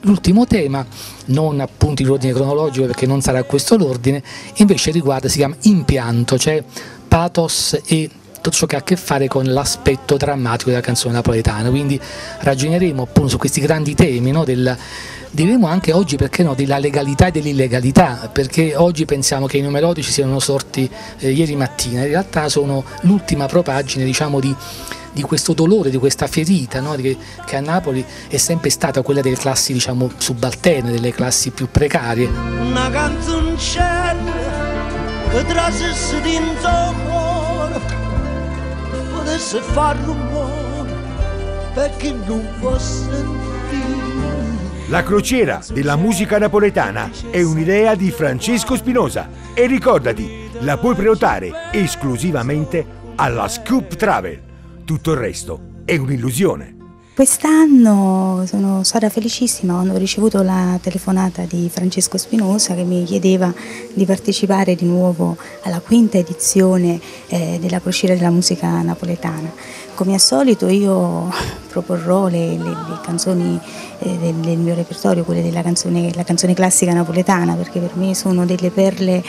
L'ultimo tema, non appunto in ordine cronologico perché non sarà questo l'ordine, invece riguarda, si chiama impianto, cioè pathos e tutto ciò che ha a che fare con l'aspetto drammatico della canzone napoletana. Quindi ragioneremo appunto su questi grandi temi, no, diremo anche oggi, perché no, della legalità e dell'illegalità, perché oggi pensiamo che i neomelodici siano sorti ieri mattina, in realtà sono l'ultima propagine, diciamo, di questo dolore, di questa ferita, no? che a Napoli è sempre stata quella delle classi, diciamo, subalterne, delle classi più precarie. Una canzoncella che trasesse dentro il cuore, potesse far rumore perché non fosse sentire. La crociera della musica napoletana è un'idea di Francesco Spinosa e ricordati, la puoi prenotare esclusivamente alla Scoop Travel. Tutto il resto è un'illusione. Quest'anno sono stata felicissima quando ho ricevuto la telefonata di Francesco Spinosa che mi chiedeva di partecipare di nuovo alla 5ª edizione della crociera della musica napoletana. Come al solito io proporrò le canzoni del mio repertorio, quelle della la canzone classica napoletana, perché per me sono delle perle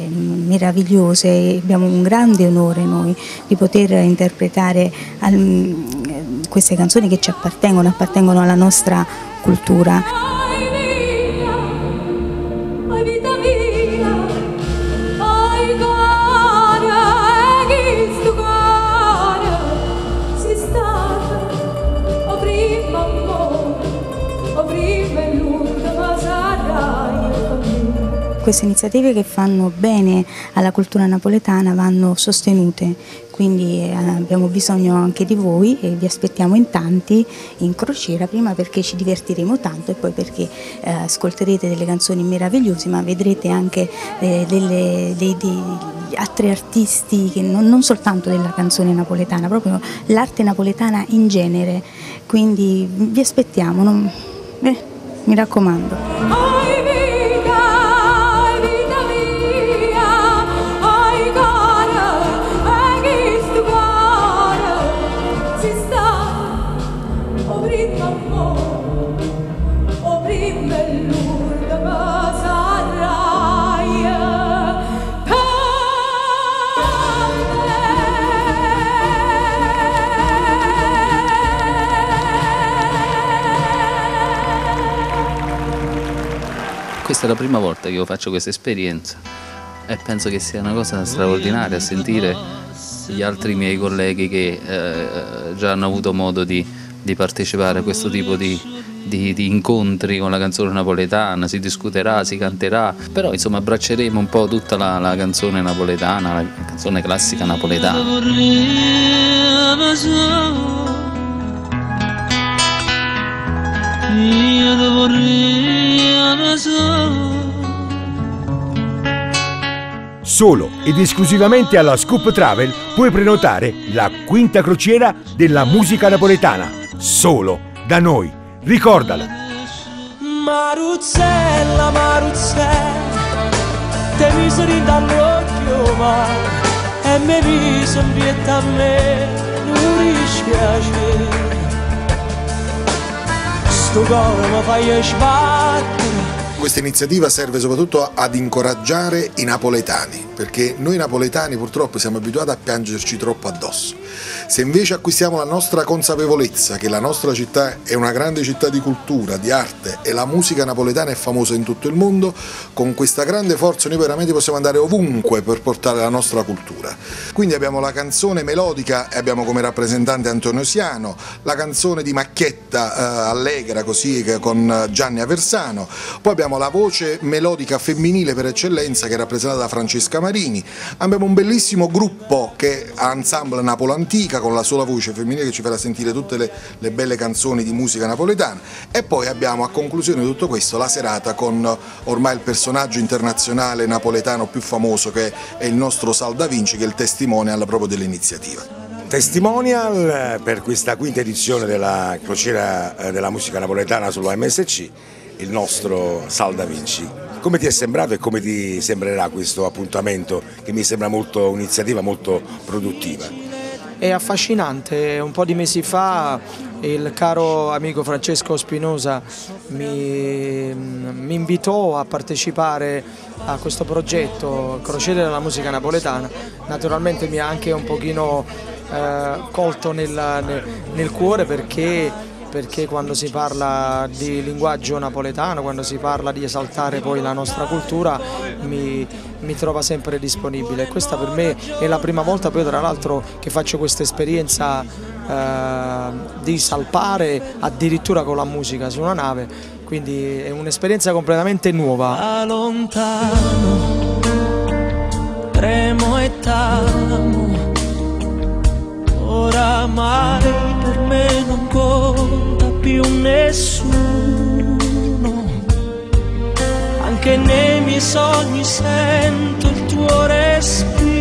meravigliose. Abbiamo un grande onore noi di poter interpretare queste canzoni che ci appartengono alla nostra cultura. Queste iniziative che fanno bene alla cultura napoletana vanno sostenute, quindi abbiamo bisogno anche di voi e vi aspettiamo in tanti in crociera, prima perché ci divertiremo tanto e poi perché ascolterete delle canzoni meravigliose, ma vedrete anche altri artisti che non soltanto della canzone napoletana, proprio l'arte napoletana in genere, quindi vi aspettiamo, mi raccomando. Questa è la prima volta che io faccio questa esperienza e penso che sia una cosa straordinaria sentire gli altri miei colleghi che già hanno avuto modo di partecipare a questo tipo di incontri con la canzone napoletana. Si discuterà, si canterà, però insomma abbracceremo un po' tutta la canzone napoletana, la canzone classica napoletana. Solo ed esclusivamente alla Scoop Travel puoi prenotare la 5ª crociera della musica napoletana. Solo da noi. Ricordalo. Maruzzella, Maruzzella, te mi sei dall'occhio male e mi mise in pietta a me, non dispiace. Sto cuore mi fai sbattere. Questa iniziativa serve soprattutto ad incoraggiare i napoletani, perché noi napoletani purtroppo siamo abituati a piangerci troppo addosso. Se invece acquistiamo la nostra consapevolezza che la nostra città è una grande città di cultura, di arte e la musica napoletana è famosa in tutto il mondo, con questa grande forza noi veramente possiamo andare ovunque per portare la nostra cultura. Quindi abbiamo la canzone melodica e abbiamo come rappresentante Antonio Siano, la canzone di macchietta allegra così con Gianni Aversano, poi abbiamo la voce melodica femminile per eccellenza che è rappresentata da Francesca Marini, abbiamo un bellissimo gruppo che è Ensemble Napoli Antica con la sola voce femminile che ci farà sentire tutte le belle canzoni di musica napoletana e poi abbiamo a conclusione di tutto questo la serata con ormai il personaggio internazionale napoletano più famoso che è il nostro Sal Da Vinci, che è il testimonial proprio dell'iniziativa. Testimonial per questa 5ª edizione della crociera della musica napoletana sulla MSC, il nostro Sal Da Vinci. Come ti è sembrato e come ti sembrerà questo appuntamento, che mi sembra un'iniziativa molto produttiva? È affascinante. Un po' di mesi fa il caro amico Francesco Spinosa mi invitò a partecipare a questo progetto Crociere della musica napoletana. Naturalmente mi ha anche un pochino colto nel cuore, perché quando si parla di linguaggio napoletano, quando si parla di esaltare poi la nostra cultura, mi trova sempre disponibile. Questa per me è la prima volta poi tra l'altro che faccio questa esperienza di salpare addirittura con la musica su una nave, quindi è un'esperienza completamente nuova. Da lontano tremo e tamo, oramai per me non conta più nessuno, anche nei miei sogni sento il tuo respiro.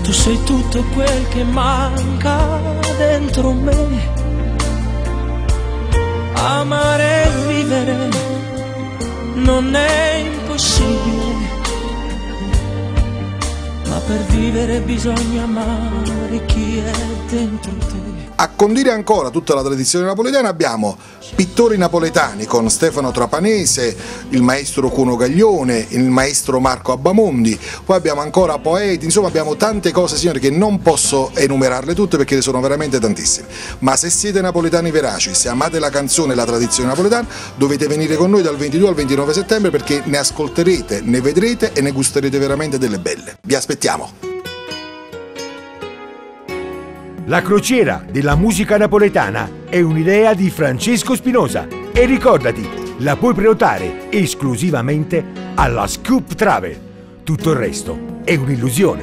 Tu sei tutto quel che manca dentro me. Amare e vivere non è impossibile, ma per vivere bisogna amare chi è dentro te. A condire ancora tutta la tradizione napoletana abbiamo pittori napoletani con Stefano Trapanese, il maestro Cuno Gaglione, il maestro Marco Abbamondi, poi abbiamo ancora poeti, insomma abbiamo tante cose, signori, che non posso enumerarle tutte perché ne sono veramente tantissime. Ma se siete napoletani veraci, se amate la canzone e la tradizione napoletana, dovete venire con noi dal 22 al 29 settembre perché ne ascolterete, ne vedrete e ne gusterete veramente delle belle. Vi aspettiamo! La crociera della musica napoletana è un'idea di Francesco Spinosa e ricordati, la puoi prenotare esclusivamente alla Scoop Travel. Tutto il resto è un'illusione.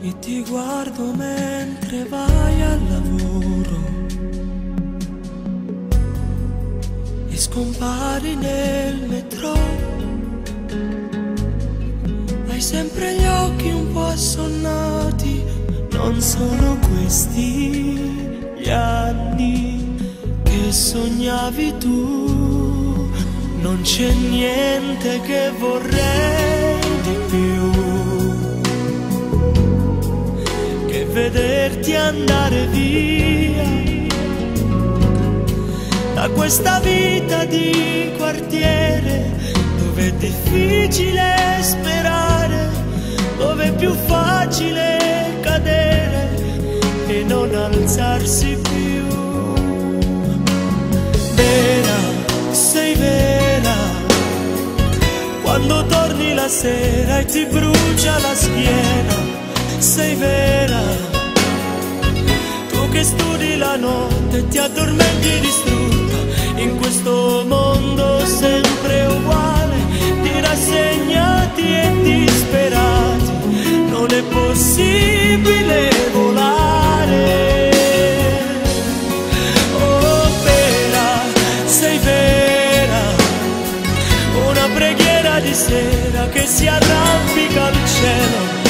E ti guardo mentre vai al lavoro e scompari nel metro. Hai sempre gli occhi un po' assonnati. Non sono questi gli anni che sognavi tu, non c'è niente che vorrei di più che vederti andare via da questa vita di quartiere dove è difficile sperare, dove è più facile cadere e non alzarsi più. Vera, sei vera, quando torni la sera e ti brucia la schiena. Sei vera, tu che studi la notte e ti addormenti distrutta in questo mondo sempre uguale di rassegnati e disperati. Non è possibile volare. Oh vera, sei vera, una preghiera di sera che si arrampica al cielo